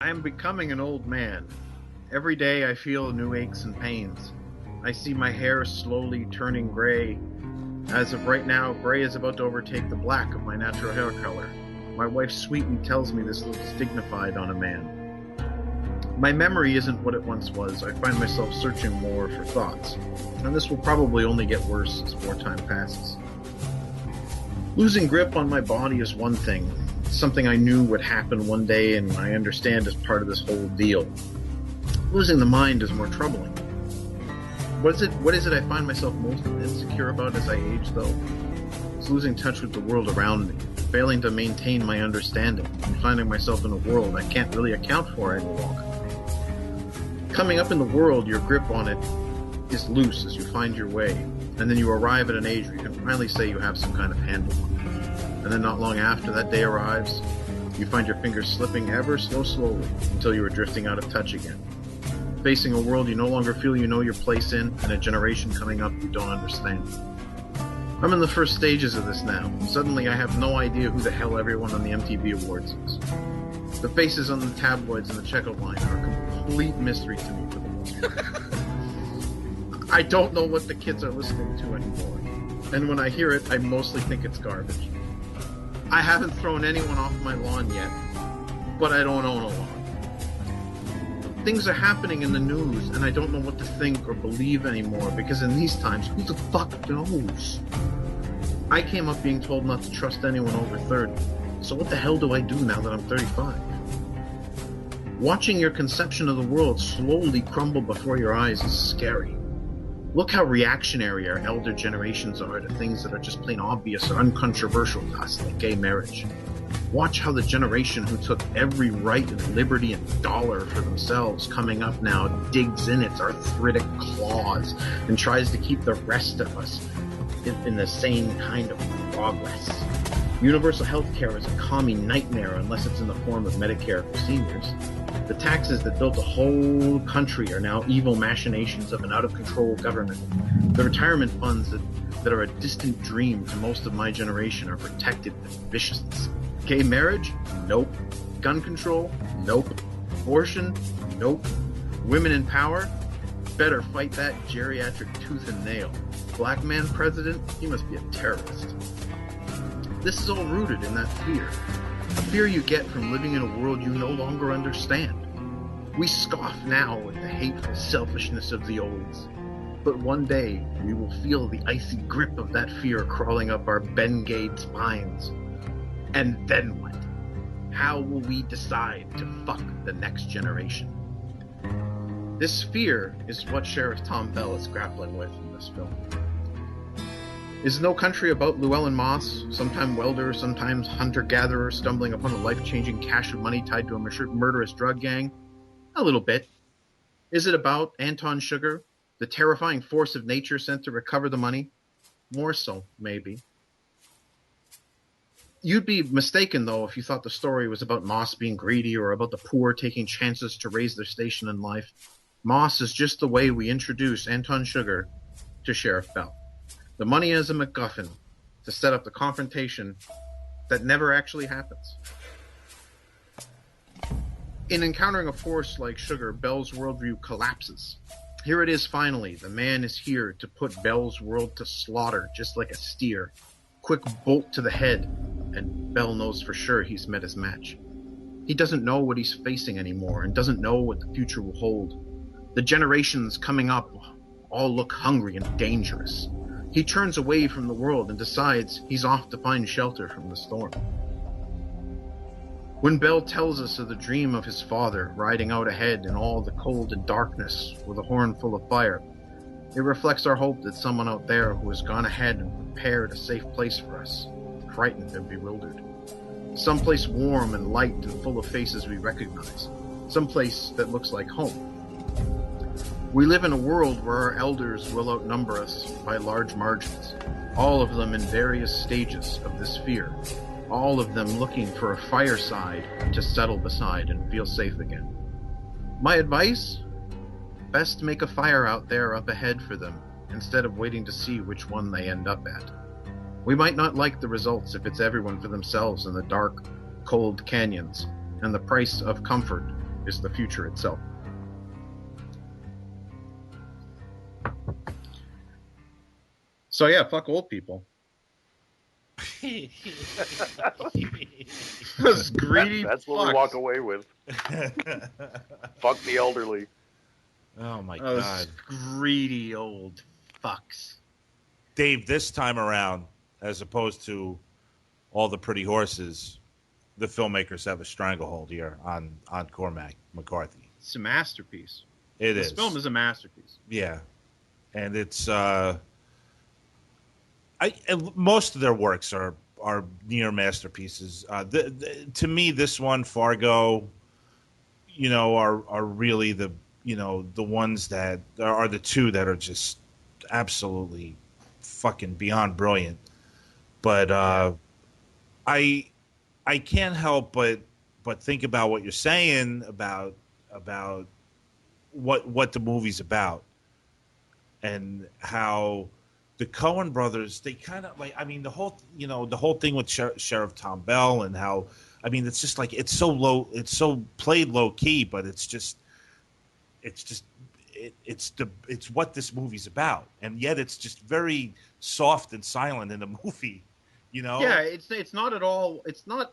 I am becoming an old man. Every day I feel new aches and pains. I see my hair slowly turning gray. As of right now, gray is about to overtake the black of my natural hair color. My wife sweetly tells me this looks dignified on a man. My memory isn't what it once was. I find myself searching more for thoughts, and this will probably only get worse as more time passes. Losing grip on my body is one thing. It's something I knew would happen one day, and I understand as part of this whole deal. Losing the mind is more troubling. What is it I find myself most insecure about as I age, though? It's losing touch with the world around me, failing to maintain my understanding, and finding myself in a world I can't really account for any longer. Coming up in the world, your grip on it is loose as you find your way, and then you arrive at an age where you can finally say you have some kind of handle on it. And then not long after that day arrives, you find your fingers slipping ever so slowly until you are drifting out of touch again. Facing a world you no longer feel you know your place in, and a generation coming up you don't understand. I'm in the first stages of this now. Suddenly I have no idea who the hell everyone on the MTV Awards is. The faces on the tabloids and the checkout line are a complete mystery to me for the most part. I don't know what the kids are listening to anymore, and when I hear it, I mostly think it's garbage. I haven't thrown anyone off my lawn yet, but I don't own a lawn. Things are happening in the news, and I don't know what to think or believe anymore, because in these times, who the fuck knows? I came up being told not to trust anyone over 30, so what the hell do I do now that I'm 35? Watching your conception of the world slowly crumble before your eyes is scary. Look how reactionary our elder generations are to things that are just plain obvious or uncontroversial to us, like gay marriage. Watch how the generation who took every right and liberty and dollar for themselves coming up now digs in its arthritic claws and tries to keep the rest of us in the same kind of progress. Universal health care is a commie nightmare unless it's in the form of Medicare for seniors. The taxes that built a whole country are now evil machinations of an out-of-control government. The retirement funds that are a distant dream to most of my generation are protected with viciousness. Gay marriage? Nope. Gun control? Nope. Abortion? Nope. Women in power? Better fight that geriatric tooth and nail. Black man president? He must be a terrorist. This is all rooted in that fear. A fear you get from living in a world you no longer understand. We scoff now at the hateful selfishness of the olds. But one day, we will feel the icy grip of that fear crawling up our Bengay spines. And then what? How will we decide to fuck the next generation? This fear is what Sheriff Tom Bell is grappling with in this film. Is No Country about Llewellyn Moss, sometime welder, sometimes hunter-gatherer, stumbling upon a life-changing cache of money tied to a murderous drug gang? A little bit. Is it about Anton Sugar, the terrifying force of nature sent to recover the money? More so, maybe. You'd be mistaken, though, if you thought the story was about Moss being greedy or about the poor taking chances to raise their station in life. Moss is just the way we introduce Anton Sugar to Sheriff Bell. The money is a MacGuffin to set up the confrontation that never actually happens. In encountering a force like Sugar, Bell's worldview collapses. Here it is finally. The man is here to put Bell's world to slaughter, just like a steer. Quick bolt to the head, and Bell knows for sure he's met his match. He doesn't know what he's facing anymore, and doesn't know what the future will hold. The generations coming up all look hungry and dangerous. He turns away from the world and decides he's off to find shelter from the storm. When Bell tells us of the dream of his father riding out ahead in all the cold and darkness with a horn full of fire, it reflects our hope that someone out there who has gone ahead and prepared a safe place for us, frightened and bewildered. Someplace warm and light and full of faces we recognize. Someplace that looks like home. We live in a world where our elders will outnumber us by large margins, all of them in various stages of this fear, all of them looking for a fireside to settle beside and feel safe again. My advice? Best make a fire out there up ahead for them, instead of waiting to see which one they end up at. We might not like the results if it's everyone for themselves in the dark, cold canyons, and the price of comfort is the future itself. So yeah, fuck old people. Those greedy That's what we fucks. walk away with. Fuck the elderly. Oh my Those God. greedy old fucks. Dave, this time around, as opposed to All the Pretty Horses, the filmmakers have a stranglehold here on Cormac McCarthy. It's a masterpiece. This film is a masterpiece. Yeah. And it's most of their works are near masterpieces. To me, this one, Fargo, are really the ones that are the two that are just absolutely fucking beyond brilliant. But I can't help but think about what you're saying about what the movie's about, and how the Coen brothers, they kind of like, I mean, the whole thing with Sheriff Tom Bell, and how, I mean, it's just like, it's so played low key, but it's what this movie's about, and yet it's just very soft and silent in the movie, Yeah, it's not at all. It's not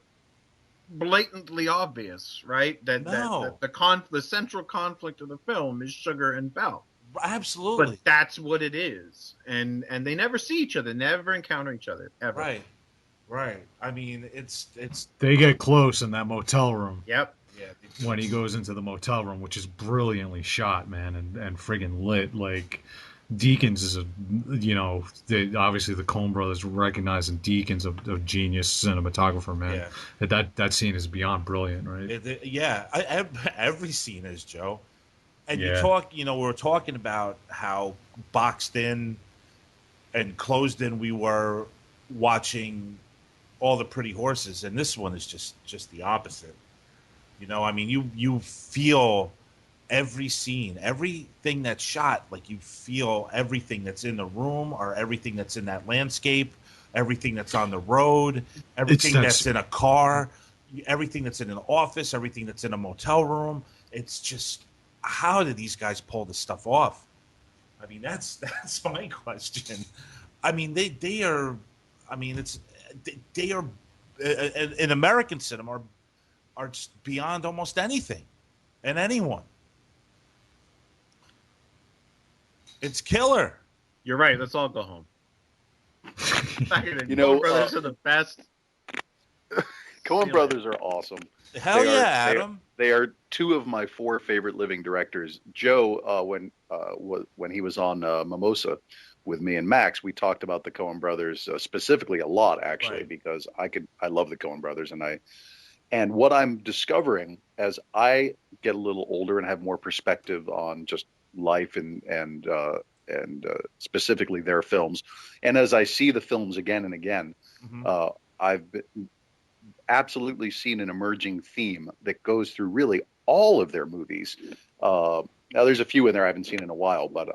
blatantly obvious, right? That the central conflict of the film is Sugar and Bell. Absolutely. But that's what it is, and they never see each other, never encounter each other ever. Right. I mean, it's they get close in that motel room. Yep. Yeah. When he goes into the motel room, which is brilliantly shot, man, and friggin' lit. Like, Deakins is obviously the Coen brothers recognizing Deakins of genius cinematographer, man. Yeah. That scene is beyond brilliant, right? Every scene is, Joe. And we were talking about how boxed in and closed in we were watching All the Pretty Horses, and this one is just the opposite. I mean, you feel every scene, everything that's shot, like you feel everything that's in the room, or everything that's in that landscape, everything that's on the road, everything that's in a car, everything that's in an office, everything that's in a motel room. It's just, how do these guys pull this stuff off? I mean, that's my question. I mean, they are. I mean, they are in American cinema are just beyond almost anything and anyone. It's killer. You're right. Let's all go home. Coen brothers are the best. Coen brothers are awesome. Hell yeah, Adam. They are two of my four favorite living directors. Joe, when he was on Mimosa with me and Max, we talked about the Coen brothers specifically a lot, actually, because I love the Coen brothers, and what I'm discovering as I get a little older and have more perspective on just life and specifically their films, and as I see the films again and again, I've absolutely seen an emerging theme that goes through really all of their movies. Now there's a few in there I haven't seen in a while, but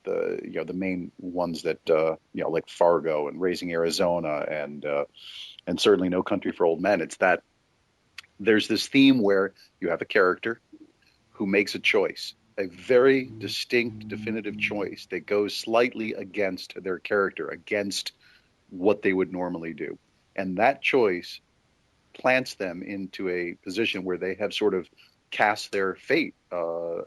the main ones that like Fargo and Raising Arizona and certainly No Country for Old Men, it's that there's this theme where you have a character who makes a choice, a very distinct, definitive choice that goes slightly against their character, against what they would normally do. And that choice plants them into a position where they have sort of cast their fate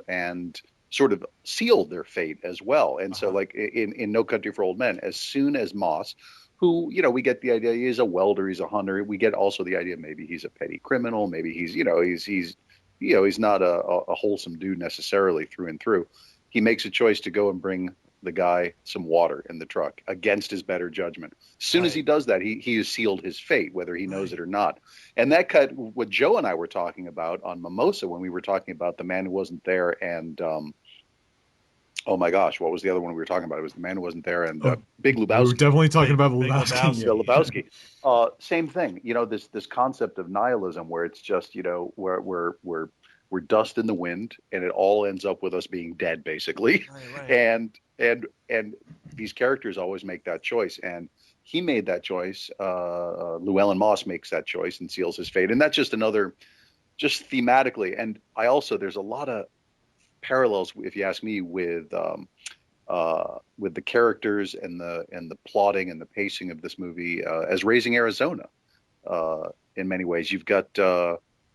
and sort of sealed their fate as well. And so like in No Country for Old Men, as soon as Moss, who, we get the idea he's a welder, he's a hunter. We get also the idea maybe he's a petty criminal. Maybe he's not a wholesome dude necessarily through and through. He makes a choice to go and bring the guy some water in the truck against his better judgment. As soon as he does that, he has sealed his fate, whether he knows it or not. And that cut what Joe and I were talking about on Mimosa when we were talking about The Man Who Wasn't There and oh my gosh, what was the other one we were talking about? It was The Man Who Wasn't There and Big Lebowski. We were definitely talking about Lebowski. Lebowski. Same thing. This concept of nihilism where it's just, we're dust in the wind and it all ends up with us being dead, basically. Right. And these characters always make that choice. And he made that choice. Llewellyn Moss makes that choice and seals his fate. And that's just another just thematically. And there's a lot of parallels, if you ask me, with the characters and the plotting and the pacing of this movie as Raising Arizona. In many ways, you've got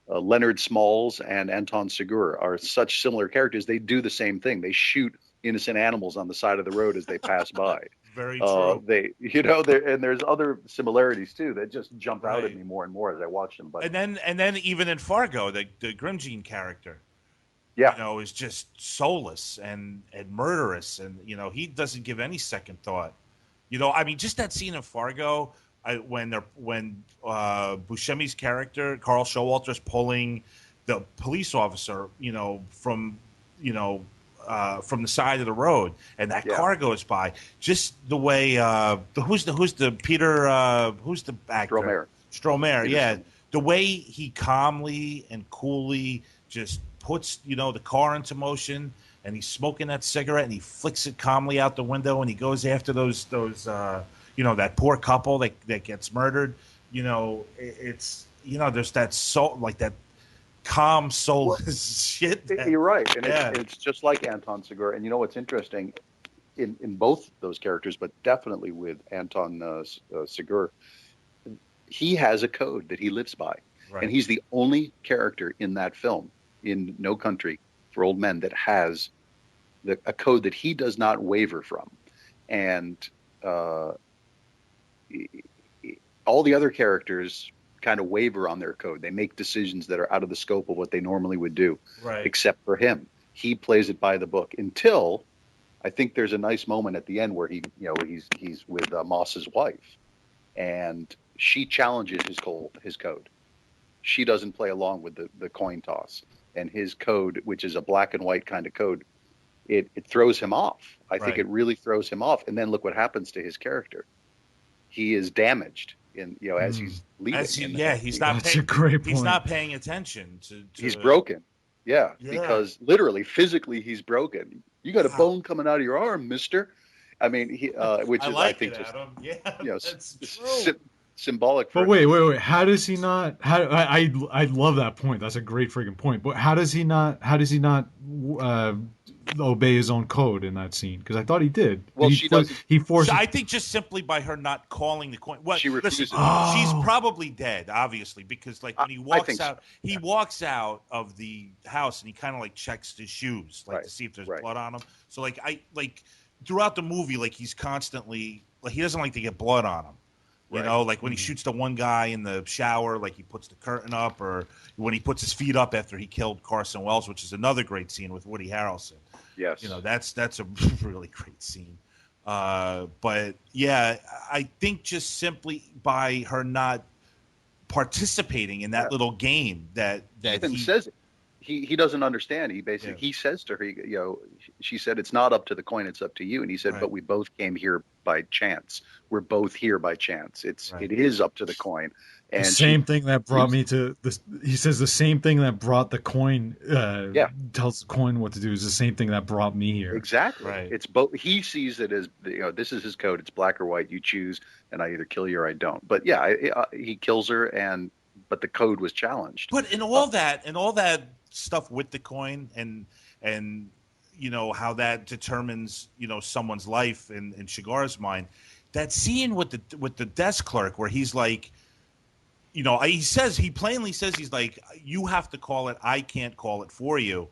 Leonard Smalls and Anton Segura are such similar characters. They do the same thing. They shoot innocent animals on the side of the road as they pass by. Very true. And there's other similarities too that just jump out at Right. me more and more as I watch them. But And then even in Fargo, the Grimgene character, yeah, is just soulless and murderous, and he doesn't give any second thought. I mean, just that scene in Fargo, when Buscemi's character Carl Showalter's pulling the police officer, from the side of the road, and that car goes by. Just the way who's the Peter who's the actor? Stromae, yeah. The way he calmly and coolly just puts the car into motion, and he's smoking that cigarette, and he flicks it calmly out the window, and he goes after those that poor couple that gets murdered. It's there's that soul, like that calm soulless shit. You're right, and it's just like Anton Segura. And what's interesting in both those characters, but definitely with Anton Segura, he has a code that he lives by, and he's the only character in that film, in No Country for Old Men, that has a code that he does not waver from. And all the other characters kind of waver on their code. They make decisions that are out of the scope of what they normally would do, except for him. He plays it by the book until I think there's a nice moment at the end where he's with Moss's wife, and she challenges his code. She doesn't play along with the coin toss, and his code, which is a black and white kind of code, it throws him off. I think it really throws him off. And then look what happens to his character. He is damaged as he's leaving. He's not. That's a great point. He's not paying attention to. He's broken. Yeah, because literally, physically, he's broken. You got a bone coming out of your arm, Mister. I mean, I think that's true. Symbolic. But wait. How does he not? I love that point. That's a great freaking point. But how does he not obey his own code in that scene? Because I thought he did. Well, she doesn't. He forces. So I think just simply by her not calling the coin. Well, she refuses. She's probably dead, obviously, because when he walks out, he walks out of the house and he kind of checks his shoes, to see if there's blood on them. So throughout the movie, he's constantly he doesn't like to get blood on him. When he shoots the one guy in the shower, he puts the curtain up, or when he puts his feet up after he killed Carson Wells, which is another great scene with Woody Harrelson. Yes. That's a really great scene. But yeah, I think just simply by her not participating in that little game that he says it. He doesn't understand. He basically he says to her, she said, "It's not up to the coin, it's up to you." And he said, "But we both came here by chance. We're both here by chance. It is up to the coin." And the same thing that brought me to this. He says the same thing that brought the coin. Tells the coin what to do is the same thing that brought me here. Exactly. Right. It's both. He sees it as this is his code. It's black or white. You choose, and I either kill you or I don't. But he kills her, but the code was challenged. But in all that stuff with the coin and how that determines someone's life in Shigar's mind, that scene with the desk clerk where he's like, he plainly says, he's like, you have to call it, I can't call it for you.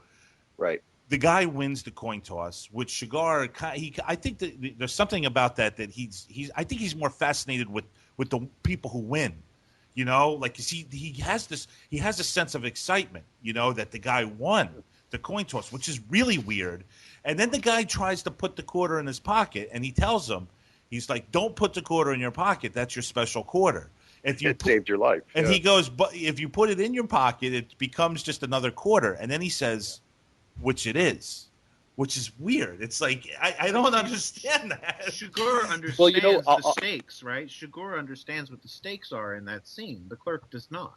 Right. The guy wins the coin toss, which Shigar, I think that there's something about that I think he's more fascinated with the people who win. He has a sense of excitement, that the guy won the coin toss, which is really weird. And then the guy tries to put the quarter in his pocket, and he tells him, he's like, "Don't put the quarter in your pocket. That's your special quarter. It saved your life." And he goes, "But if you put it in your pocket, it becomes just another quarter." And then he says, "Which it is." Which is weird. It's like I don't understand that. Shigur understands the stakes, right? Shigur understands what the stakes are in that scene. The clerk does not.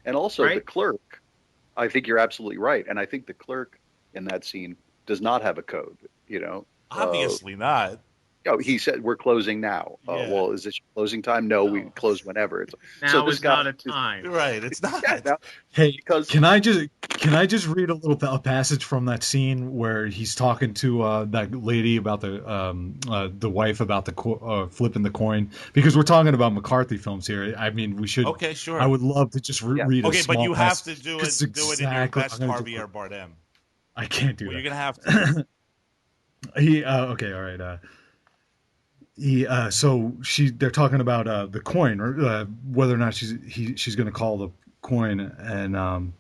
And also the clerk, I think you're absolutely right. And I think the clerk in that scene does not have a code. Obviously not. Oh, he said we're closing now. Yeah. Well, is this closing time? No, we close whenever. So Now this is guy not a time. Right. It's not. Yeah, now, Hey, because can I just read a passage from that scene where he's talking to that lady about the wife about flipping the coin, because we're talking about McCarthy films here. I mean, we should. Okay, sure. I would love to just read a Okay, small but you have passage. to do It's it in your exactly best I'm gonna do Javier it. Bardem. I can't do Well, that. you're gonna have to. Okay, all right. So they're talking about the coin, or whether or not she's going to call the coin, and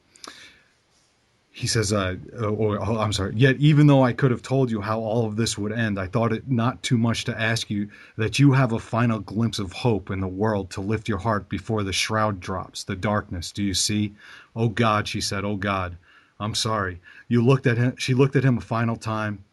he says, I'm sorry. Yet, even though I could have told you how all of this would end, I thought it not too much to ask you that you have a final glimpse of hope in the world to lift your heart before the shroud drops, the darkness. Do you see? Oh God, she said. Oh God, I'm sorry. You looked at him. She looked at him a final time.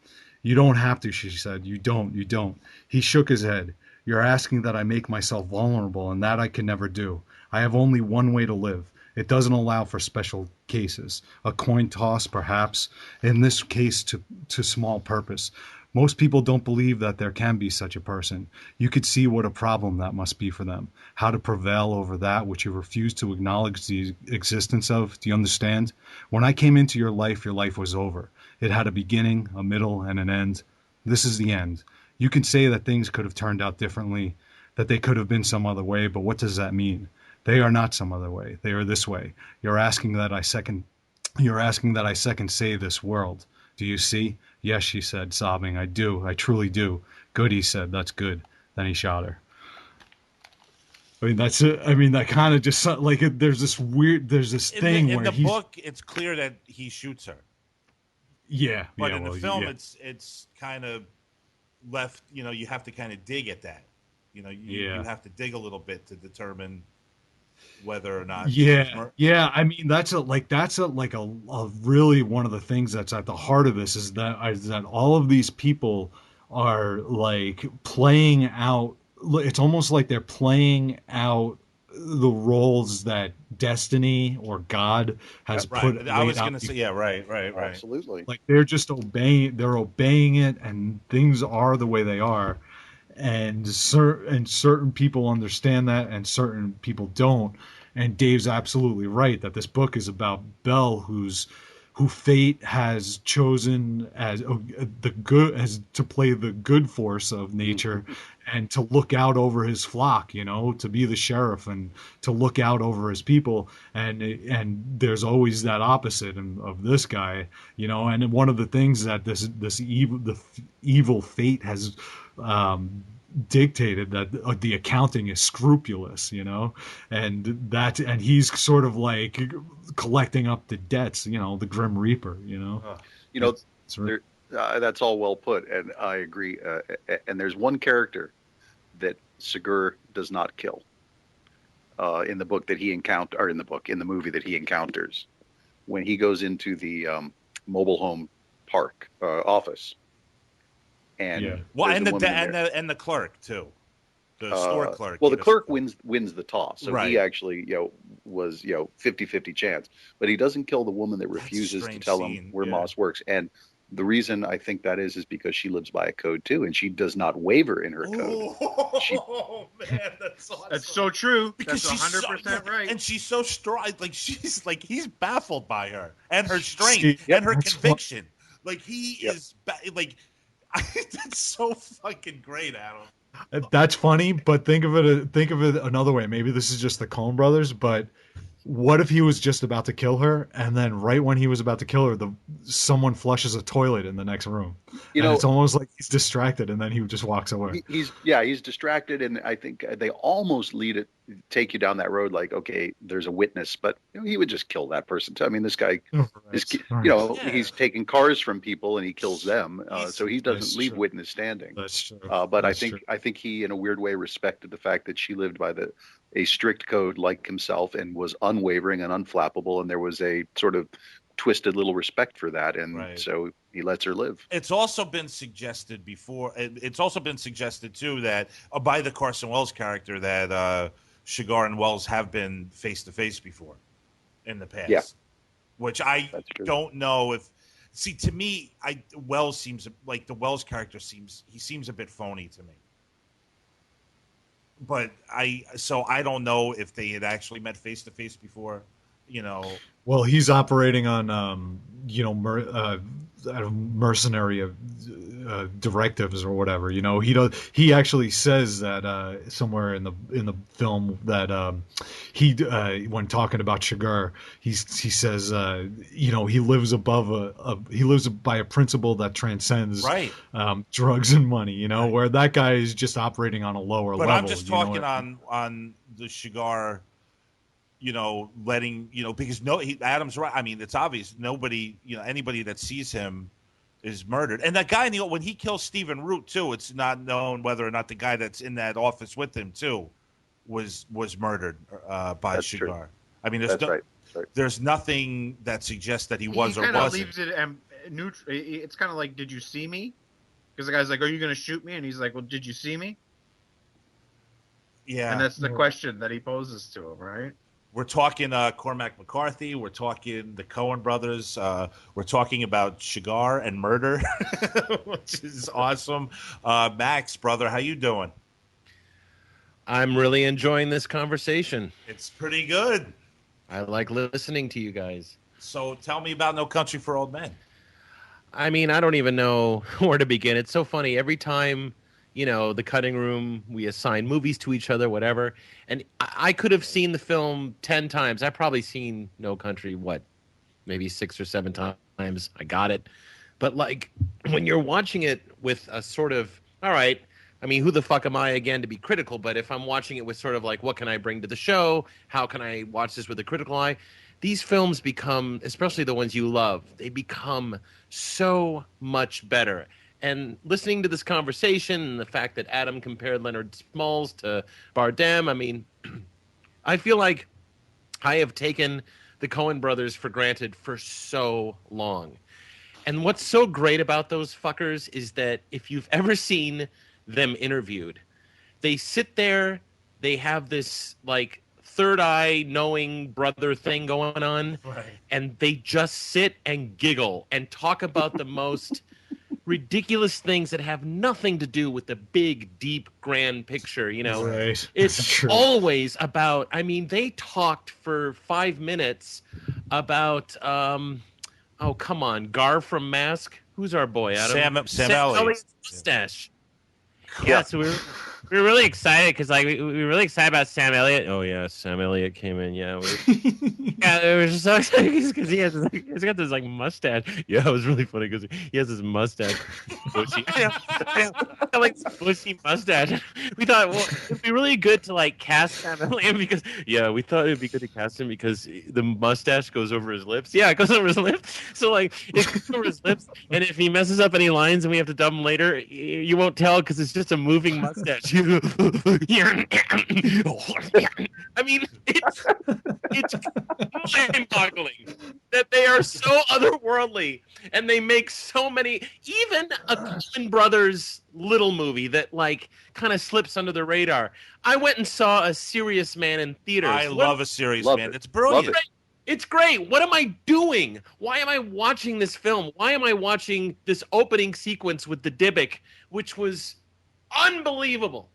You don't have to, she said. You don't. You don't. He shook his head. You're asking that I make myself vulnerable, and that I can never do. I have only one way to live. It doesn't allow for special cases. A coin toss, perhaps, in this case to small purpose. Most people don't believe that there can be such a person. You could see what a problem that must be for them. How to prevail over that which you refuse to acknowledge the existence of. Do you understand? When I came into your life was over. It had a beginning, a middle, and an end. This is the end. You can say that things could have turned out differently, that they could have been some other way, but what does that mean? They are not some other way. They are this way. You're asking that I second say this world. Do you see? Yes, she said, sobbing. I do. I truly do. Good, he said. That's good. Then he shot her. I mean, that's it. I mean, that kind of just like there's this thing in where the book, it's clear that he shoots her. Yeah, but yeah, in the well, film, yeah. it's kind of left. You have to kind of dig at that. You have to dig a little bit to determine whether or not. Yeah. I mean, that's a really one of the things that's at the heart of this is that all of these people are like playing out. It's almost like they're playing out the roles that destiny or God has put. I was going to say, yeah, right. Absolutely. Like they're just obeying it, and things are the way they are. And certain people understand that, and certain people don't. And Dave's absolutely right that this book is about Belle, who fate has chosen as to play the good force of nature, and to look out over his flock, to be the sheriff and to look out over his people. And there's always that opposite of this guy, And one of the things that this evil fate has dictated that the accounting is scrupulous, and he's sort of like collecting up the debts, the Grim Reaper, that's all well put, and I agree. And there's one character that Segur does not kill in the book that he encounter, or in the movie that he encounters when he goes into the mobile home park office. And and the clerk too, the store clerk. Well, the clerk wins the toss, so right. He actually was 50-50 chance, but he doesn't kill the woman that refuses to tell him where Moss works. And the reason I think that is because she lives by a code too, and she does not waver in her code. Oh man, that's awesome. That's so true. Because that's 100% right. And she's so strong. Like he's baffled by her and her strength and her conviction. Like he is like. That's so fucking great, Adam. That's funny, but think of it another way. Maybe this is just the Coen brothers, but what if he was just about to kill her, and then right when he was about to kill her, someone flushes a toilet in the next room, it's almost like he's distracted, and then he just walks away. He's distracted, and I think they almost take you down that road, like, okay, there's a witness, but he would just kill that person too. I mean, this guy is, he's taking cars from people and he kills them, so he doesn't leave witness standing. That's true. But I think he, in a weird way, respected the fact that she lived by a strict code like himself and was unwavering and unflappable, and there was a sort of twisted little respect for that, and so he lets her live. It's also been suggested before. It's also been suggested too that by the Carson Wells character that Segur and Wells have been face to face before in the past. Yeah, which I don't know if See, to me, Wells seems like the Wells character seems a bit phony to me. But I don't know if they had actually met face to face before, you know. Well, he's operating on mercenary directives or whatever. You know, he actually says that somewhere in the film that he when talking about Shigar, he says he lives above he lives by a principle that transcends drugs and money. You know, where that guy is just operating on a lower level. But I'm just talking on the Shigar. Letting because Adam's right. I mean, it's obvious. Nobody, anybody that sees him is murdered. And that guy when he kills Stephen Root too, it's not known whether or not the guy that's in that office with him too was murdered by Shigar. True. I mean, there's nothing that suggests that he was or wasn't. He kind of leaves it neutral. It's kind of like, did you see me? Because the guy's like, are you going to shoot me? And he's like, well, did you see me? Yeah. And that's the question that he poses to him, right? We're talking Cormac McCarthy. We're talking the Coen brothers. We're talking about Shigar and murder, which is awesome. Max, brother, how you doing? I'm really enjoying this conversation. It's pretty good. I like listening to you guys. So tell me about No Country for Old Men. I mean, I don't even know where to begin. It's so funny. Every time, the cutting room, we assign movies to each other, whatever. And I could have seen the film 10 times. I've probably seen No Country, maybe 6 or 7 times. I got it. But, when you're watching it with a sort of, all right, I mean, who the fuck am I, again, to be critical? But if I'm watching it with sort of what can I bring to the show? How can I watch this with a critical eye? These films become, especially the ones you love, they become so much better. And listening to this conversation and the fact that Adam compared Leonard Smalls to Bardem, I mean, I feel like I have taken the Coen brothers for granted for so long. And what's so great about those fuckers is that if you've ever seen them interviewed, they sit there, they have this third eye knowing brother thing going on, right. And they just sit and giggle and talk about the most ridiculous things that have nothing to do with the big, deep, grand picture, Right. It's always about, I mean, they talked for 5 minutes about, oh, come on, Gar from Mask. Who's our boy, Adam? Sam Elliott's mustache. Yeah, so we were really excited because we were really excited about Sam Elliott. Oh yeah, Sam Elliott came in. Yeah, it was just so excited because he's got this mustache. Yeah, it was really funny because he has this mustache, bushy, bushy mustache. We thought, well, it'd be really good to cast Sam Elliott because we thought it'd be good to cast him because the mustache goes over his lips. Yeah, it goes over his lips. So it goes over his lips, and if he messes up any lines and we have to dub him later, you won't tell because it's just a moving mustache. I mean, it's mind-boggling that they are so otherworldly, and they make so many. Even a Coen Brothers little movie that kind of slips under the radar. I went and saw A Serious Man in theaters. I love A Serious Man. It's brilliant. It's great. What am I doing? Why am I watching this film? Why am I watching this opening sequence with the Dybbuk, which was unbelievable?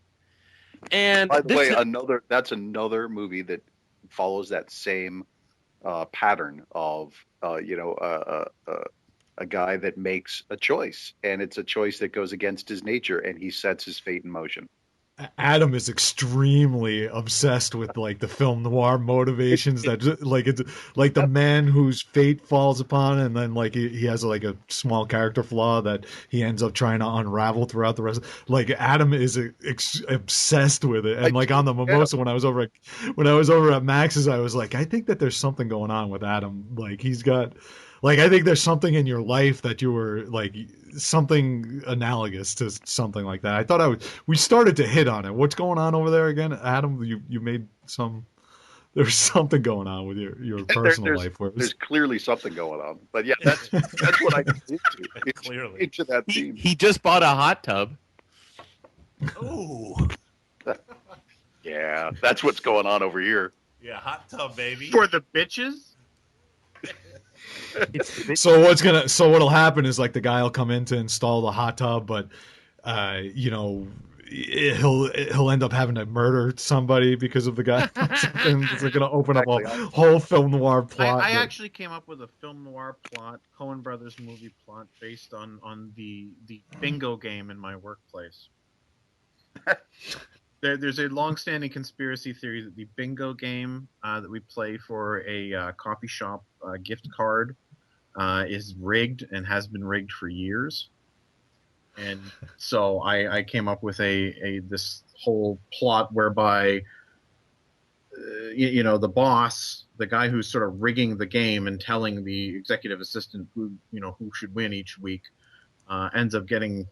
And by the way, that's another movie that follows that same pattern of a guy that makes a choice, and it's a choice that goes against his nature, and he sets his fate in motion. Adam is extremely obsessed with the film noir motivations that it's like the man whose fate falls upon, and then he has a small character flaw that he ends up trying to unravel throughout the rest. Adam is obsessed with it, and on the Mimosa when I was over at Max's, I was I think that there's something going on with Adam. He's got. I think there's something in your life that you were something analogous to something like that. I thought we started to hit on it. What's going on over there again, Adam? You made there's something going on with your personal life. There's clearly something going on, but yeah, that's what I get into. Clearly into that theme. He just bought a hot tub. Ooh. Yeah, that's what's going on over here. Yeah, hot tub, baby. For the bitches? So what'll happen is like the guy will come in to install the hot tub, but you know, he'll end up having to murder somebody because of the guy. It's like gonna open up a whole film noir plot. I actually came up with a film noir plot, Coen Brothers movie plot, based on the bingo game in my workplace. There's a long-standing conspiracy theory that the bingo game that we play for a coffee shop gift card is rigged and has been rigged for years. And so I came up with this whole plot whereby you know, the boss, the guy who's sort of rigging the game and telling the executive assistant who should win each week, ends up getting,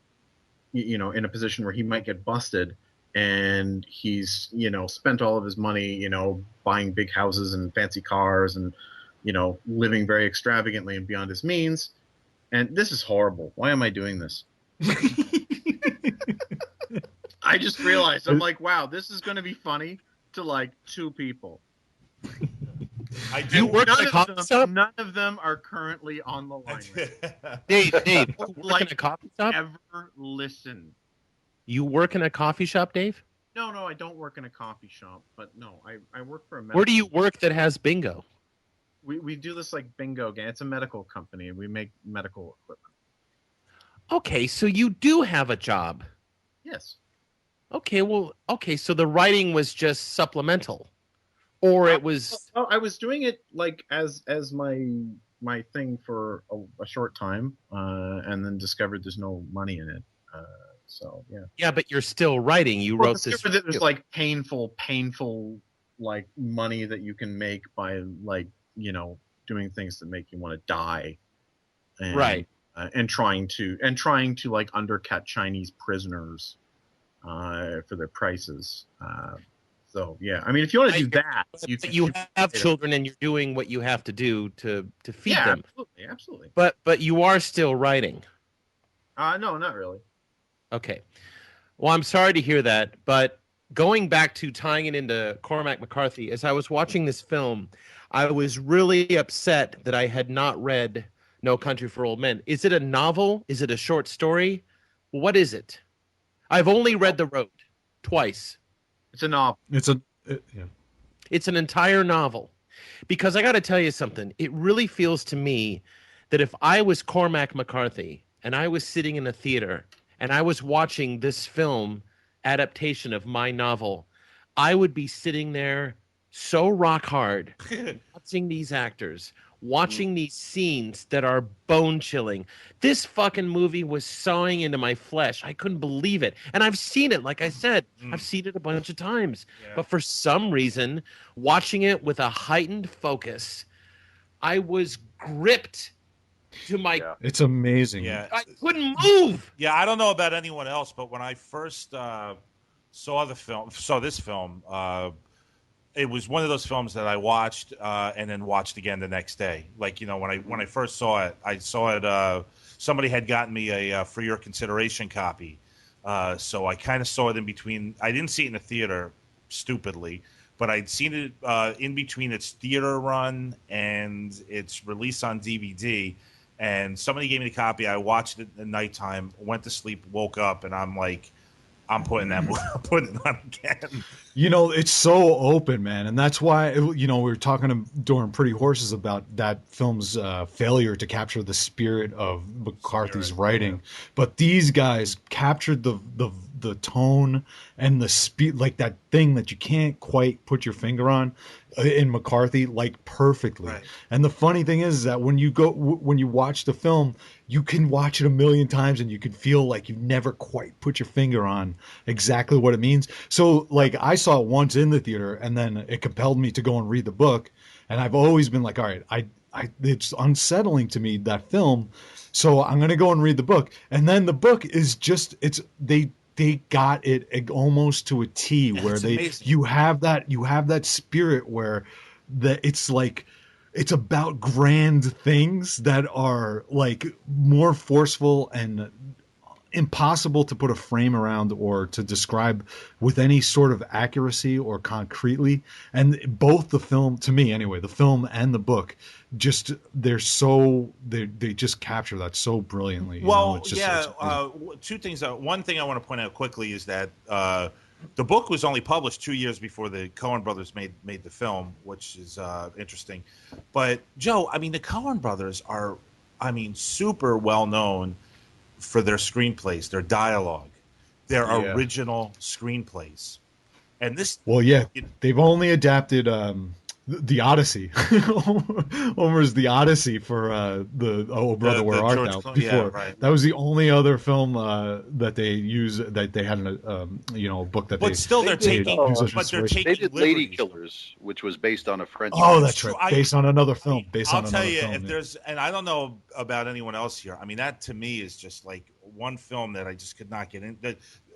you know, in a position where he might get busted, and he's, you know, spent all of his money, you know, buying big houses and fancy cars and, you know, living very extravagantly and beyond his means. And this is horrible. Why am I doing this? I just realized, I'm like, wow, this is going to be funny to like 2 people. I do work at a coffee shop. None of them are currently on the line. Dave, you work like, in a coffee shop? Ever listen? You work in a coffee shop, Dave? No, I don't work in a coffee shop, but no, I work for a medical. Where do you work that has bingo? We do this like bingo game. It's a medical company. We make medical equipment. Okay, so you do have a job. Yes. Okay, so the writing was just supplemental, or it was. Well, I was doing it like as my thing for a short time, and then discovered there's no money in it. So yeah. Yeah, but you're still writing. You wrote this. There's like painful like money that you can make by like, you know, doing things that make you want to die. And, right. And trying to like undercut Chinese prisoners for their prices. So yeah, I mean, if you want to do that, you have children and you're doing what you have to do to feed them. Absolutely. But you are still writing. No, not really. Okay. Well, I'm sorry to hear that, but going back to tying it into Cormac McCarthy, as I was watching this film, I was really upset that I had not read No Country for Old Men. Is it a novel? Is it a short story? What is it? I've only read The Road twice. It's a novel. It's an entire novel. Because I got to tell you something. It really feels to me that if I was Cormac McCarthy and I was sitting in a theater and I was watching this film adaptation of my novel, I would be sitting there so rock hard watching these actors, watching these scenes that are bone chilling. This fucking movie was sawing into my flesh. I couldn't believe it. And I've seen it, like I said, I've seen it a bunch of times. Yeah. But for some reason, watching it with a heightened focus, I was gripped to my... Yeah. It's amazing. Yeah. I couldn't move. Yeah, I don't know about anyone else, but when I first saw this film, it was one of those films that I watched and then watched again the next day. Like, you know, when I first saw it, somebody had gotten me a for your consideration copy. So I kind of saw it in between. I didn't see it in the theater, stupidly, but I'd seen it in between its theater run and its release on DVD. And somebody gave me the copy. I watched it at nighttime, went to sleep, woke up, and I'm like, I'm putting it on again. You know, it's so open, man, and that's why, you know, we were talking during Pretty Horses about that film's failure to capture the spirit of McCarthy's writing. Yeah. But these guys captured the tone and the speed, like that thing that you can't quite put your finger on in McCarthy, like perfectly. Right. And the funny thing is that when you watch the film, you can watch it a million times and you can feel like you've never quite put your finger on exactly what it means. So like I saw it once in the theater and then it compelled me to go and read the book. And I've always been like, all right, it's unsettling to me, that film. So I'm going to go and read the book. And then the book is just, they got it almost to a T, where you have that spirit where it's like, it's about grand things that are like more forceful and impossible to put a frame around or to describe with any sort of accuracy or concretely. And both the film, to me anyway, the film and the book, just they just capture that so brilliantly. Well, It's just, two things. One thing I want to point out quickly is that the book was only published 2 years before the Coen brothers made the film, which is interesting. But Joe, I mean, the Coen brothers are, I mean, super well known for their screenplays, their dialogue, their original screenplays. And this, they've only adapted the Odyssey. Homer's The Odyssey for the Oh Brother Where Art Thou before. Yeah, right. That was the only other film that they use that they had a book that. But still, they're taking. They did Lady Killers, which was based on a French. Oh, that's right. Based on another film. I'll tell you, if there's, and I don't know about anyone else here. I mean, that to me is just like one film that I just could not get in.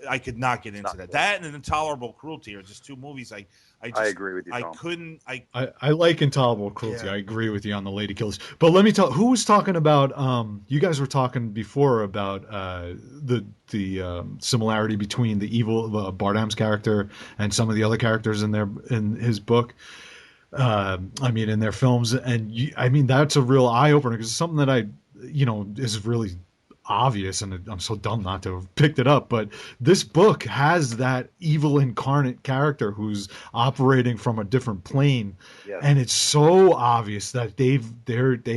I could not get into that. That and Intolerable Cruelty are just two movies I agree with you, Tom. I couldn't. I like Intolerable Cruelty. Yeah. I agree with you on the Lady Killers. But let me tell. Who was talking about? You guys were talking before about the similarity between the evil Bardem's character and some of the other characters in his book. I mean, in their films, and I mean that's a real eye opener because it's something that is really obvious, and I'm so dumb not to have picked it up, but this book has that evil incarnate character who's operating from a different plane, and it's so obvious that they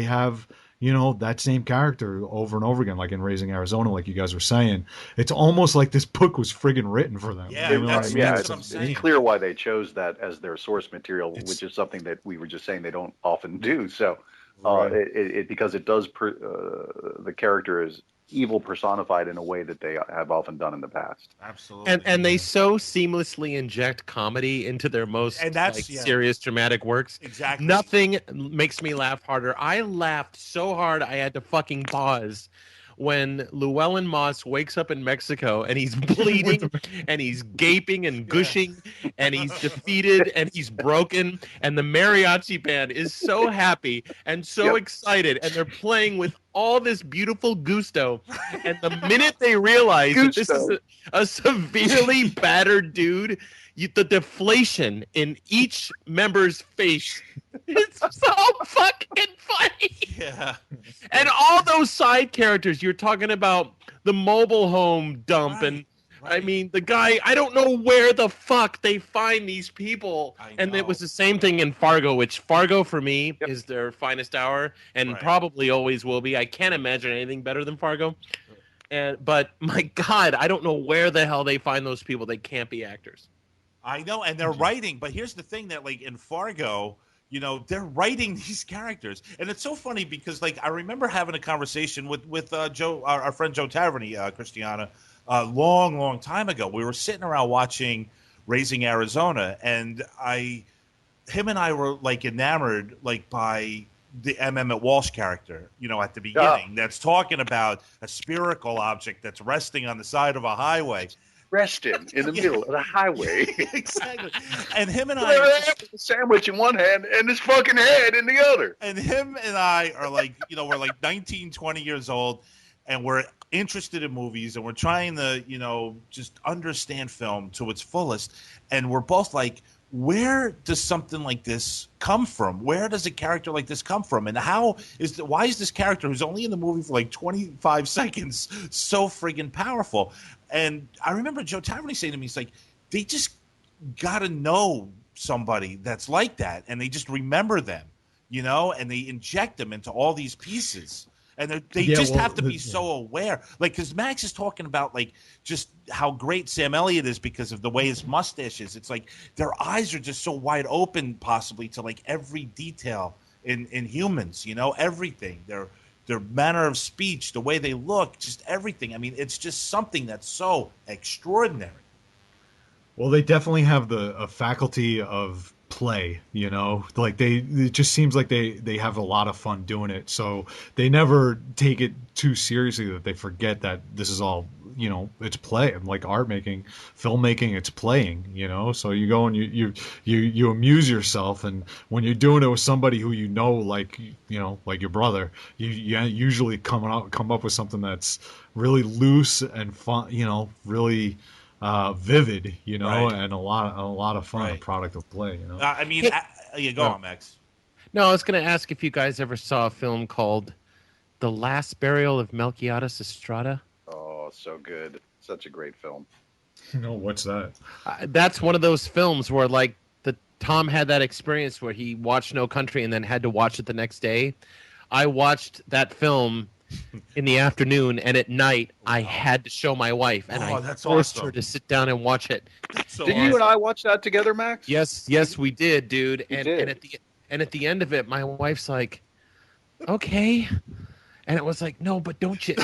have that same character over and over again, like in Raising Arizona, like you guys were saying. It's almost like this book was friggin' written for them. It's clear why they chose that as their source material, which is something that we were just saying they don't often do. So because it does the character is evil personified in a way that they have often done in the past. Absolutely. And they so seamlessly inject comedy into their most serious dramatic works. Exactly. Nothing makes me laugh harder. I laughed so hard I had to fucking pause when Llewellyn Moss wakes up in Mexico and he's bleeding and he's gaping and gushing and he's defeated and he's broken, and the mariachi band is so happy and so excited, and they're playing with all this beautiful gusto, and the minute they realize that this is a severely battered dude, the deflation in each member's face, it's so fucking funny. Yeah. And all those side characters, you're talking about the mobile home dump, and I mean, the guy, I don't know where the fuck they find these people. And it was the same thing in Fargo, which Fargo for me is their finest hour and probably always will be. I can't imagine anything better than Fargo. But my God, I don't know where the hell they find those people. They can't be actors. I know, and they're writing, but here's the thing that, like, in Fargo, they're writing these characters, and it's so funny because, like, I remember having a conversation with Joe, our friend Joe Taverny, Christiana, long time ago. We were sitting around watching Raising Arizona, and him and I were like enamored, like, by the Emmett Walsh character, at the beginning, that's talking about a spherical object that's resting on the side of a highway. Resting in the middle of the highway. Exactly. And him and I a sandwich in one hand and his fucking head in the other. And him and I are like, we're like 19, 20 years old, and we're interested in movies, and we're trying to, just understand film to its fullest. And we're both like, where does something like this come from? Where does a character like this come from? And why is this character who's only in the movie for like 25 seconds so friggin' powerful? And I remember Joe Taverny saying to me, he's like, they just got to know somebody that's like that, and they just remember them, and they inject them into all these pieces. And they have to be so aware. Like, because Max is talking about, like, just how great Sam Elliott is because of the way his mustache is. It's like their eyes are just so wide open, possibly, to, like, every detail in humans, everything. Their manner of speech, the way they look, just everything. I mean, it's just something that's so extraordinary. Well, they definitely have a faculty of play, like it just seems like they have a lot of fun doing it. So they never take it too seriously that they forget that this is all, it's play, like art making, filmmaking, it's playing, so you go and you amuse yourself, and when you're doing it with somebody who like like your brother, you usually come up with something that's really loose and fun, really vivid, Right. and a lot of fun, a Right. product of play, I mean, yeah, go on, Max. No, I was going to ask if you guys ever saw a film called The Last Burial of Melquiades Estrada. Oh, so good. Such a great film. What's that? That's one of those films where, like, Tom had that experience where he watched No Country and then had to watch it the next day. I watched that film in the afternoon, and at night I had to show my wife, and I forced her to sit down and watch it. Did you and I watch that together, Max? Yes, we did, dude. We and did. and at the end of it, my wife's like, "Okay," and it was like, "No, but don't you?"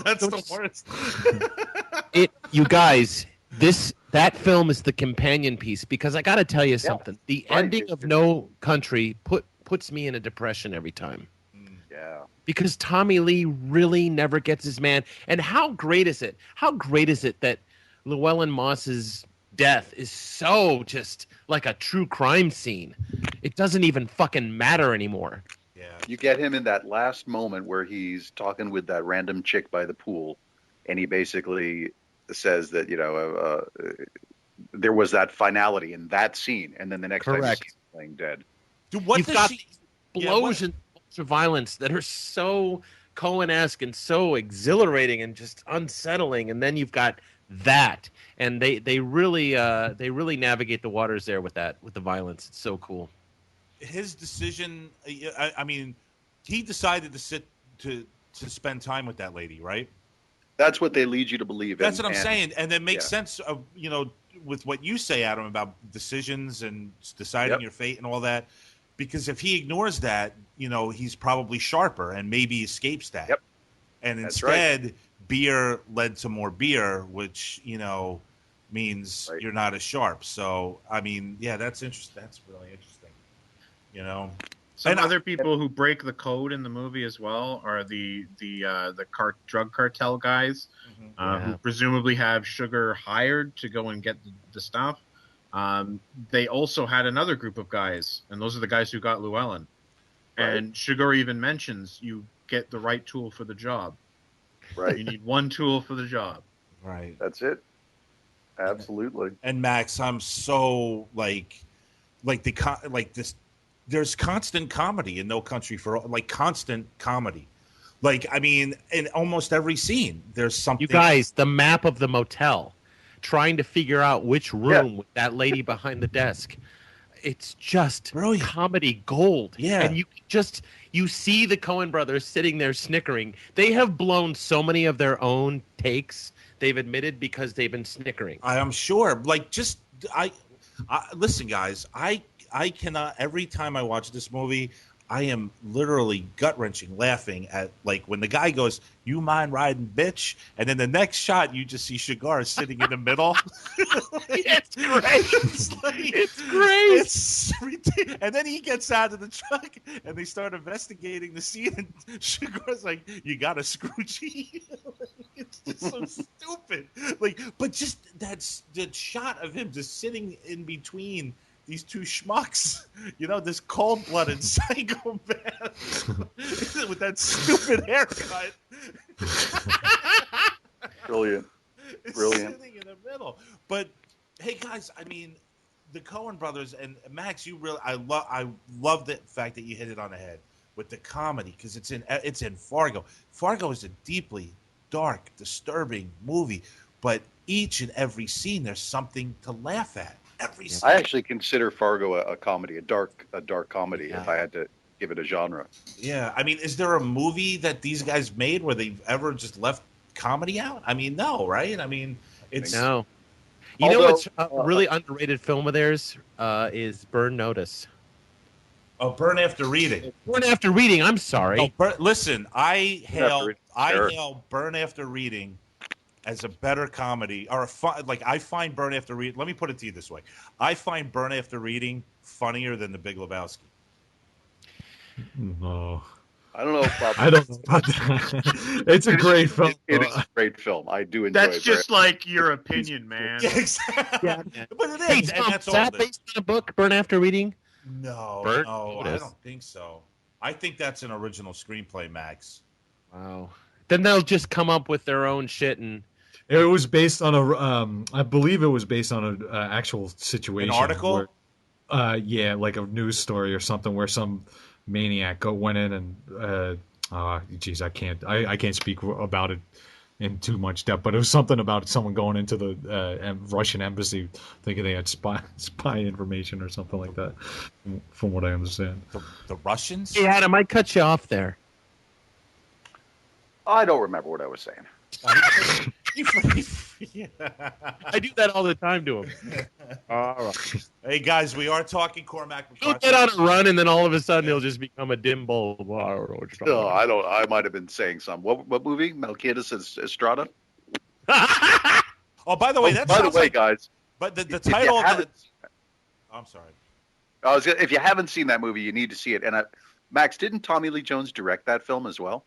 That's the worst. You guys, that film is the companion piece, because I got to tell you something. The ending of No Country puts me in a depression every time. Yeah. Because Tommy Lee really never gets his man. And how great is it? How great is it that Llewellyn Moss's death is so just like a true crime scene? It doesn't even fucking matter anymore. Yeah. You get him in that last moment where he's talking with that random chick by the pool, and he basically says that, there was that finality in that scene, and then the next time he's playing dead. Dude, what You've does got she... explosions of violence that are so Coen-esque and so exhilarating and just unsettling, and then you've got that, and they really navigate the waters there with the violence. It's so cool. His decision, I mean, he decided to spend time with that lady, right? That's what they lead you to believe. That's what I'm saying, and it makes sense of with what you say, Adam, about decisions and deciding your fate and all that. Because if he ignores that, he's probably sharper and maybe escapes that. Yep. And instead, beer led to more beer, which, means you're not as sharp. So, I mean, yeah, that's interesting. That's really interesting. Some other people who break the code in the movie as well are the drug cartel guys, who presumably have Sugar hired to go and get the stuff. They also had another group of guys, and those are the guys who got Llewellyn. Right. And Sugar even mentions you get the right tool for the job. Right. You need one tool for the job. Right. That's it. Absolutely. And Max, I'm so this. There's constant comedy in No Country for constant comedy. I mean, in almost every scene, there's something. You guys, the map of the motel, trying to figure out which room with that lady behind the desk. It's just brilliant comedy gold. Yeah. And you see the Coen brothers sitting there snickering. They have blown so many of their own takes, they've admitted, because they've been snickering. I am sure. Listen, guys, I cannot, every time I watch this movie, I am literally gut-wrenching laughing at, when the guy goes, "You mind riding, bitch?" And then the next shot, you just see Shigar sitting in the middle. It's great. It's great. It's ridiculous. And then he gets out of the truck, and they start investigating the scene, and Shigar's like, "You got a Scroogey?" It's just so stupid. But just that shot of him just sitting in between these two schmucks, this cold-blooded psychopath with that stupid haircut. Brilliant. Sitting in the middle. But hey, guys, I mean, the Coen brothers and Max, I love the fact that you hit it on the head with the comedy, because it's in Fargo. Fargo is a deeply dark, disturbing movie, but each and every scene there's something to laugh at. I actually consider Fargo a comedy, a dark comedy, if I had to give it a genre. Yeah, I mean, is there a movie that these guys made where they've ever just left comedy out? I mean, no, right? I mean, it's no. You know what's a really underrated film of theirs is Burn Notice. Oh, Burn After Reading. Burn After Reading. I'm sorry. Listen, I hail Burn After Reading as a better comedy, or I find Burn After Reading. Let me put it to you this way: I find Burn After Reading funnier than The Big Lebowski. No, I don't know about I don't know about that. It's a great film. It is a great film. I do enjoy That's it. just like your opinion, man. Yeah, exactly. Yeah. But it is, Hey, and Tom, that's is all. that based on a book, Burn After Reading? No, Bert? no, It I is. don't think so. I think that's an original screenplay, Max. Wow. Then they'll just come up with their own shit and. It was based on I believe it was based on an actual situation. An article? Yeah, like a news story or something where some maniac went in and, geez, I can't speak about it in too much depth, but it was something about someone going into the Russian embassy thinking they had spy information or something like that, from what I understand. The Russians? Hey, Adam, I cut you off there. I don't remember what I was saying. Yeah. I do that all the time to him. All right. Hey guys, we are talking Cormac He'll McCarthy. get on a run, and then all of a sudden he'll just become a dim bulb. No, I don't. I might have been saying something. What movie? Melquiades Estrada. Oh, by the way, that by the sounds way, like, guys. But the if you title of haven't- I'm sorry. if you haven't seen that movie, you need to see it. And Max, didn't Tommy Lee Jones direct that film as well?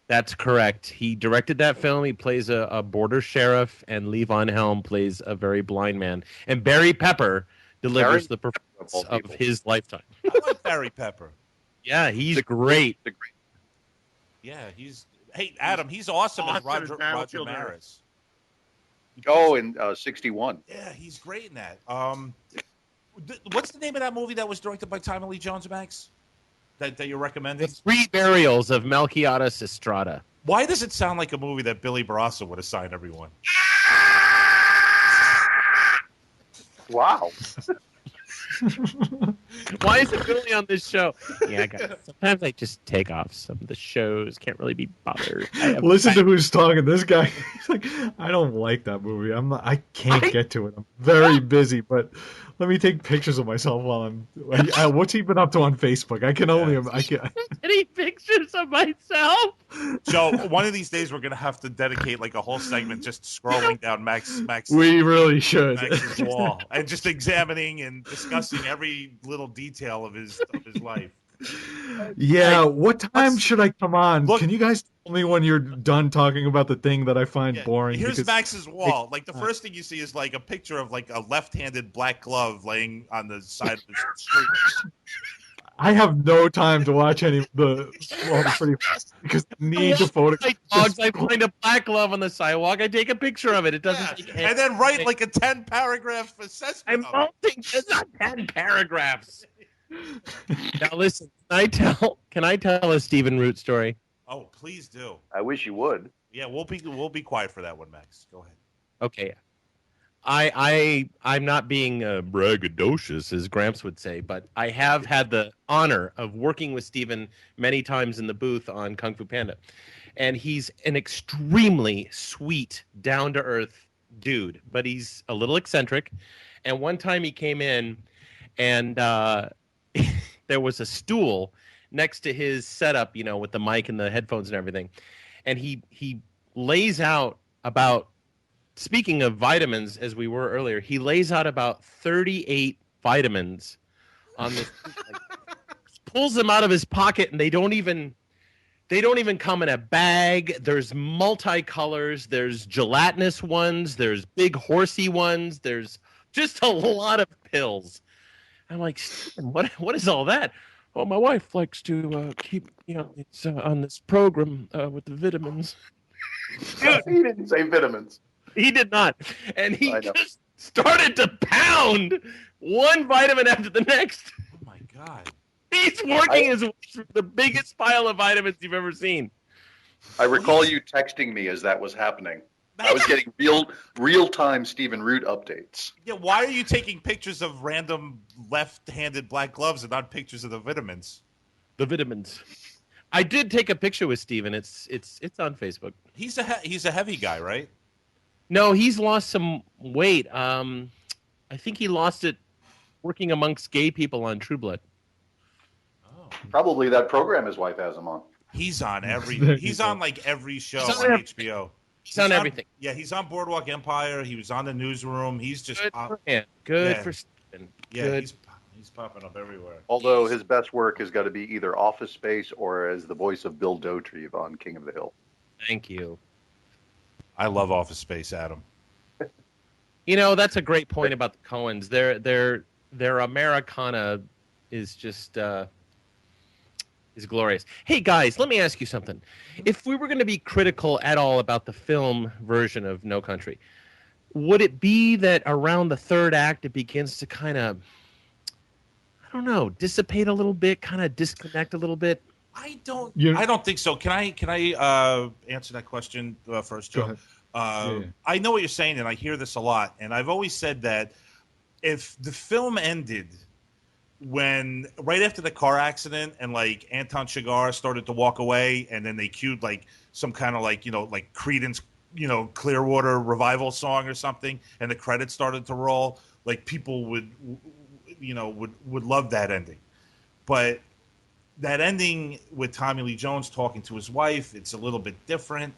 That's correct. He directed that film. He plays a border sheriff, and Lee Von Helm plays a very blind man. And Barry Pepper delivers the performance of his lifetime. I like Barry Pepper. Yeah, he's great. Yeah, Hey, Adam, he's awesome as Awesome as Roger Battlefield Earth. Maris. Oh, in 61. Yeah, he's great in that. What's the name of that movie that was directed by Tommy Lee Jones, Max? That you're recommending? The Three Burials of Melquiades Estrada. Why does it sound like a movie that Billy Barrasso would assign everyone? Wow. Why is it Billy on this show? Yeah, guys. Sometimes I just take off some of the shows. Can't really be bothered. Listen to who's talking. This guy, he's like, I don't like that movie. I can't get to it. I'm very busy, but let me take pictures of myself while I'm. What's he been up to on Facebook? I can only. Any pictures of myself? Joe, one of these days we're gonna have to dedicate like a whole segment just scrolling down Max. We really should. Max's wall and just examining and discussing every little detail of his life. Yeah, what time should I come on? Look, can you guys tell me when you're done talking about the thing that I find boring? Here's because Max's wall. Like the first thing you see is like a picture of like a left-handed black glove laying on the side of the street. I have no time to watch any of the pretty because I need to photograph. Dogs, I find a black glove on the sidewalk. I take a picture of it. It doesn't. Yeah. And then write like a 10-paragraph assessment. I'm multing. It's not 10 paragraphs. Now listen. Can I tell a Stephen Root story? Oh, please do. I wish you would. Yeah, we'll be quiet for that one, Max. Go ahead. Okay. I'm not being braggadocious, as Gramps would say, but I have had the honor of working with Steven many times in the booth on Kung Fu Panda. And he's an extremely sweet, down-to-earth dude, but he's a little eccentric. And one time he came in, and there was a stool next to his setup, with the mic and the headphones and everything. And he lays out about, speaking of vitamins, as we were earlier, he lays out about 38 vitamins on this. Pulls them out of his pocket, and they don't even come in a bag. There's multicolors. There's gelatinous ones. There's big horsey ones. There's just a lot of pills. I'm like, what is all that? Oh, my wife likes to keep it's on this program with the vitamins. Dude, he didn't say vitamins. He did not. And he just started to pound one vitamin after the next. Oh, my God. He's working his way through the biggest pile of vitamins you've ever seen. I recall you texting me as that was happening. I was getting real-time Stephen Root updates. Yeah, why are you taking pictures of random left-handed black gloves and not pictures of the vitamins? The vitamins. I did take a picture with Steven. It's on Facebook. He's a heavy guy, right? No, he's lost some weight. I think he lost it working amongst gay people on True Blood. Oh. Probably that program his wife has him on. He's on like every show on HBO. He's on everything. Yeah, he's on Boardwalk Empire. He was on the Newsroom. He's just Good for him. Good for Steven. Yeah, He's popping up everywhere. Although his best work has got to be either Office Space or as the voice of Bill Dauterive on King of the Hill. Thank you. I love Office Space, Adam. You know, that's a great point about the Coens. Their Americana is just is glorious. Hey guys, let me ask you something. If we were going to be critical at all about the film version of No Country, would it be that around the third act it begins to kind of, I don't know, dissipate a little bit, kind of disconnect a little bit? I don't think so. Can I answer that question first, Joe? I know what you're saying, and I hear this a lot. And I've always said that if the film ended when right after the car accident and like Anton Chigurh started to walk away, and then they cued like some kind of like Creedence Clearwater Revival song or something, and the credits started to roll, like people would love that ending. But that ending with Tommy Lee Jones talking to his wife, it's a little bit different.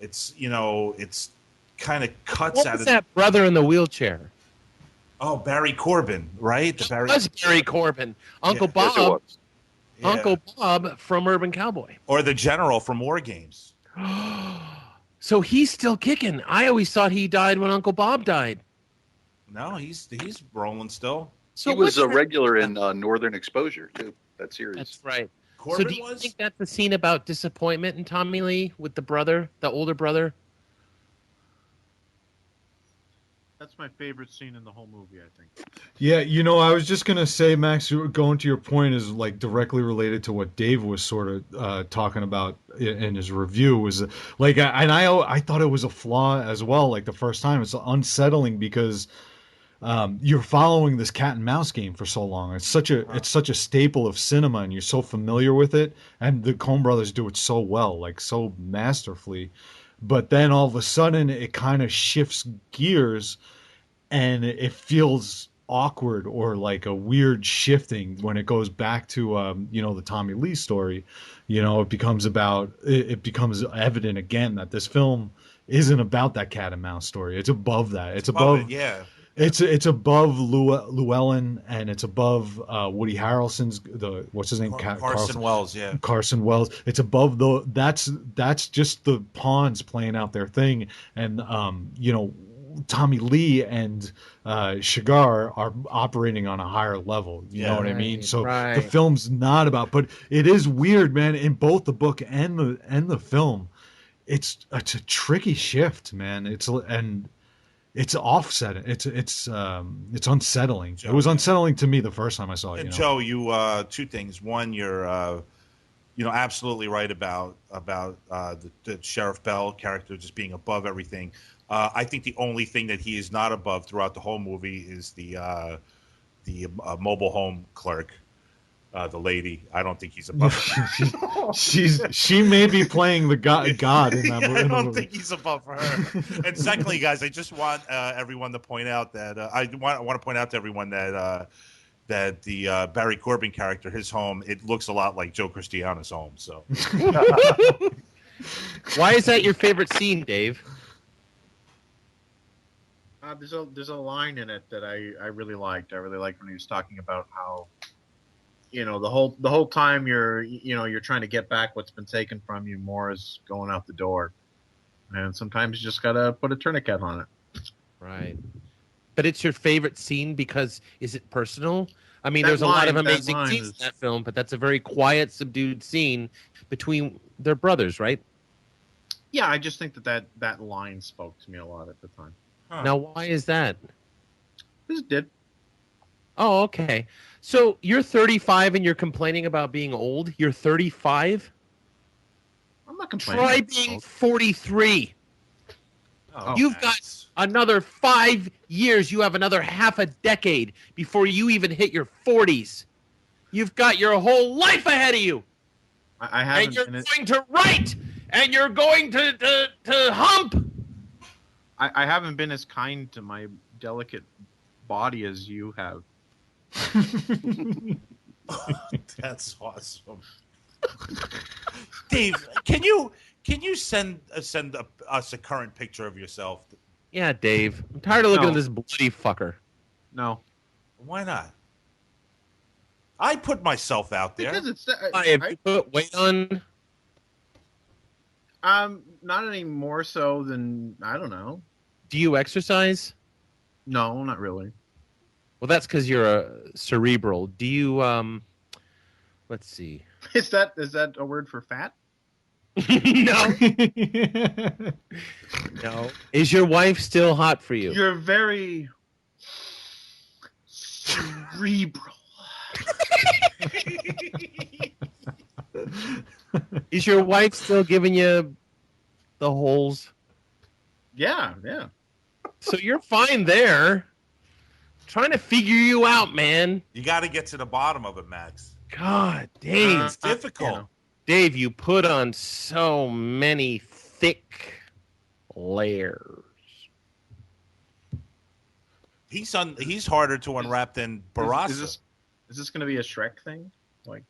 It's it's kind of cuts what out was of that brother in the wheelchair? Oh, Barry Corbin, right? It was Barry Corbin, Uncle Bob. Yes, it was. Yeah. Uncle Bob from Urban Cowboy, or the General from War Games. So he's still kicking. I always thought he died when Uncle Bob died. No, he's rolling still. So He was a regular in Northern Exposure too. That series. That's right. Corbin so do you was? think that's the scene about disappointment in Tommy Lee with the brother, the older brother? That's my favorite scene in the whole movie, I think. Yeah, I was just gonna say, Max, going to your point is like directly related to what Dave was sort of talking about in his review. Was like, I thought it was a flaw as well. Like the first time, it's unsettling because you're following this cat and mouse game for so long. It's such a staple of cinema, and you're so familiar with it. And the Coen brothers do it so well, like so masterfully. But then all of a sudden, it kind of shifts gears, and it feels awkward or like a weird shifting when it goes back to the Tommy Lee story. It becomes evident again that this film isn't about that cat and mouse story. It's above that. It's above yeah. It's above Llewellyn, and it's above Woody Harrelson's what's his name, Carson Wells. Yeah, Carson Wells. It's above that's just the pawns playing out their thing, and Tommy Lee and Chigurh are operating on a higher level. You know what I mean? So the film's not about, but it is weird, man. In both the book and the film, it's a tricky shift, man. It's offsetting. It's unsettling. Joe, it was unsettling to me the first time I saw it. And Joe, you two things. One, you're absolutely right about the Sheriff Bell character just being above everything. I think the only thing that he is not above throughout the whole movie is the mobile home clerk. The lady, I don't think he's above. She may be playing the god in that movie. I don't think he's above her. And secondly, guys, I just want everyone to point out that I want to point out to everyone that the Barry Corbin character, his home, it looks a lot like Joe Cristiano's home. So, why is that your favorite scene, Dave? There's a line in it that I really liked. I really liked when he was talking about how, the whole time you're trying to get back what's been taken from you, more is going out the door, and sometimes you just gotta put a tourniquet on it. Right. But it's your favorite scene because is it personal? I mean, there's a lot of amazing scenes in that film, but that's a very quiet, subdued scene between their brothers, right? Yeah, I just think that line spoke to me a lot at the time. Huh. Now, why is that? This did. Oh, okay. So you're 35 and you're complaining about being old? You're 35? I'm not complaining. Try being 43. Oh, You've got another 5 years. You have another half a decade before you even hit your 40s. You've got your whole life ahead of you. I haven't. And you're going to write. And you're going to hump. I haven't been as kind to my delicate body as you have. That's awesome. Dave, can you send us a current picture of yourself? Yeah, Dave. I'm tired of looking at this bloody fucker. No. Why not? I put myself out there. Because it's Have you put weight on? not any more so than, I don't know. Do you exercise? No, not really. Well, that's because you're a cerebral. Do you? Let's see. Is that a word for fat? No. No. Is your wife still hot for you? You're very cerebral. Is your wife still giving you the holes? Yeah. So you're fine there. Trying to figure you out, man. You got to get to the bottom of it, Max. God, Dave. It's difficult. Dave, you put on so many thick layers. He's harder to unwrap than Barassa. Is this going to be a Shrek thing? Like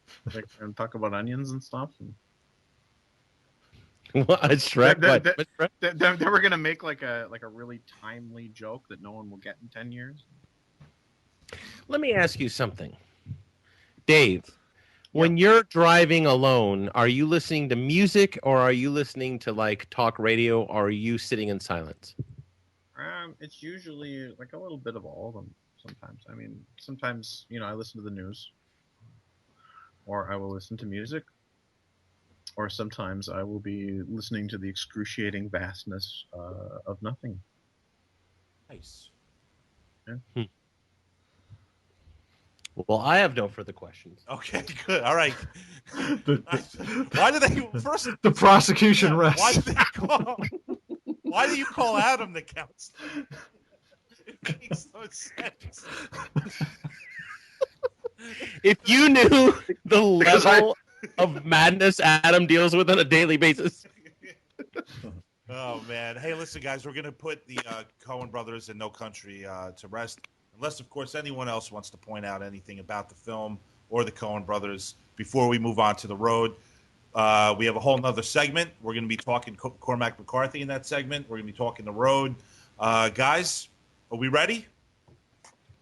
and talk about onions and stuff? What? Shrek? Then we're going to make like a really timely joke that no one will get in 10 years? Let me ask you something. Dave, when you're driving alone, are you listening to music or are you listening to like talk radio or are you sitting in silence? It's usually like a little bit of all of them sometimes. I mean, sometimes, I listen to the news or I will listen to music or sometimes I will be listening to the excruciating vastness of nothing. Nice. Yeah. Well, I have no further questions. Okay, good. All right. Why do they first? The prosecution rests. Why do you call Adam the counselor? It makes no sense. If you knew the level of madness Adam deals with on a daily basis. Oh man! Hey, listen, guys, we're gonna put the Coen brothers and No Country to rest. Unless, of course, anyone else wants to point out anything about the film or the Coen brothers before we move on to the road. We have a whole nother segment. We're going to be talking Cormac McCarthy in that segment. We're going to be talking the road. Guys, are we ready?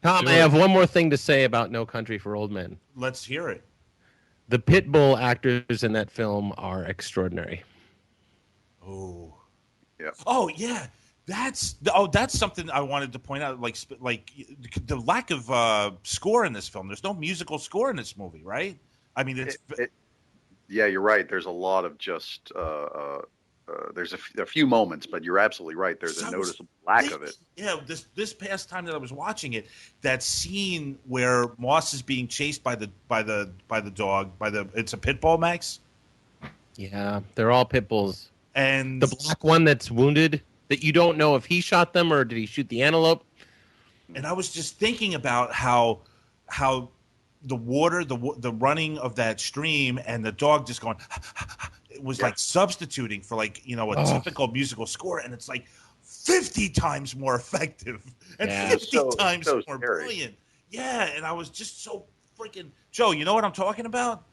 Tom, I have one more thing to say about No Country for Old Men. Let's hear it. The Pitbull actors in that film are extraordinary. Oh. Yeah. Oh, yeah. That's something I wanted to point out. Like the lack of score in this film. There's no musical score in this movie, right? I mean, yeah, you're right. There's a lot of just there's a few moments, but you're absolutely right. There's a noticeable lack of it. Yeah, this past time that I was watching it, that scene where Moss is being chased by the dog, it's a pit bull, Max. Yeah, they're all pit bulls. And the black one that's wounded, that you don't know if he shot them or did he shoot the antelope. And I was just thinking about how the water, the running of that stream, and the dog just going, it was like substituting for a typical musical score, and it's like 50 times more effective and 50 times more brilliant. Yeah, and I was just so freaking Joe. You know what I'm talking about?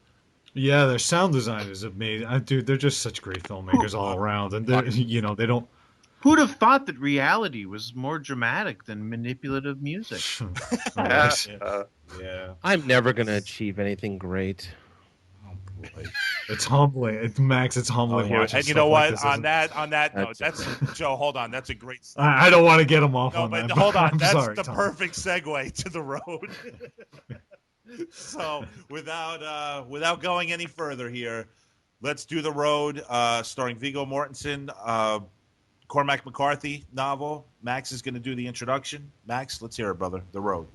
Yeah, their sound design is amazing, dude. They're just such great filmmakers all around, and they don't. Who'd have thought that reality was more dramatic than manipulative music? Yeah. I'm never going to achieve anything great. Oh boy. It's humbling. Max, it's humbling. And you know what? Like on that note, that's Joe, hold on. That's a great I don't want to get him off on but that. Hold on. That's sorry, the Tom. perfect segue to the road. So without going any further here, let's do the road, starring Viggo Mortensen, Cormac McCarthy novel. Max is going to do the introduction. Max, let's hear it, brother. The road.